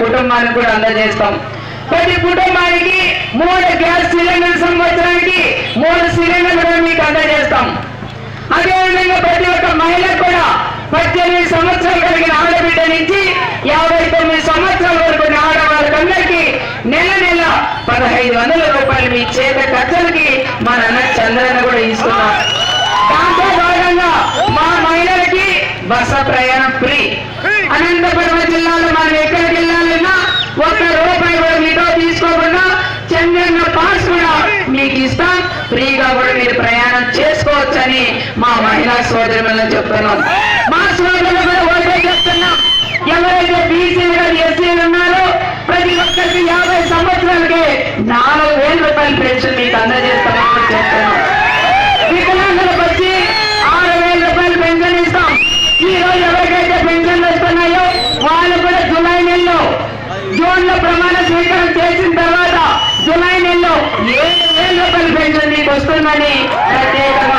కుటుంబానికి కూడా అందజేస్తాం. ప్రతి కుటుంబానికి 3 గ్యాస్ సిలిండర్, సంవత్సరానికి 3 సిలిండర్లు కూడా మీకు అందజేస్తాం. అదేవిధంగా ప్రతి ఒక్క మహిళకు కూడా 18 సంవత్సరాలు కలిగిన ఆడబిడ్డ నుంచి 59 సంవత్సరాల వరకు ఆడవాళ్ళకందరికీ నెల 1500 రూపాయలు మీ చేత ఖర్చులకి మా నాన్న చంద్రన్న కూడా ఇస్తున్నాం. దాంతో భాగంగా మా మహిళలకి బస ప్రయాణం ఫ్రీ. అనంతపురం జిల్లాలో మనం ఎక్కడికి వెళ్ళాలన్నా 1 రూపాయి కూడా మీతో తీసుకోకుండా చంద్రన్న పాస్ కూడా మీకు ఇస్తాం. ఫ్రీగా కూడా మీరు ప్రయాణం చేసుకోవచ్చని మా మహిళా సోదరులను చెప్తున్నాం. మా సోదరులు కూడా ఒకటే చెప్తున్నాం, ఎవరైతే బీసీలు కానీ ఎస్సీలు ఉన్నారో ప్రతి ఒక్కరికి 50 సంవత్సరాలకి 4000 రూపాయల పెన్షన్ మీకు అందజేస్తామని చెప్తున్నాం. వికలాంగులకు వచ్చి 6000 రూపాయలు పెన్షన్ ఇస్తాం. ఈ రోజు ఎవరికైతే పెన్షన్లు వస్తున్నాయో వాళ్ళు కూడా జూన్ లో ప్రమాణ స్వీకారం చేసిన తర్వాత జూలై నెలలో 7000 రూపాయల పెన్షన్ మీకు వస్తుందని ప్రత్యేకంగా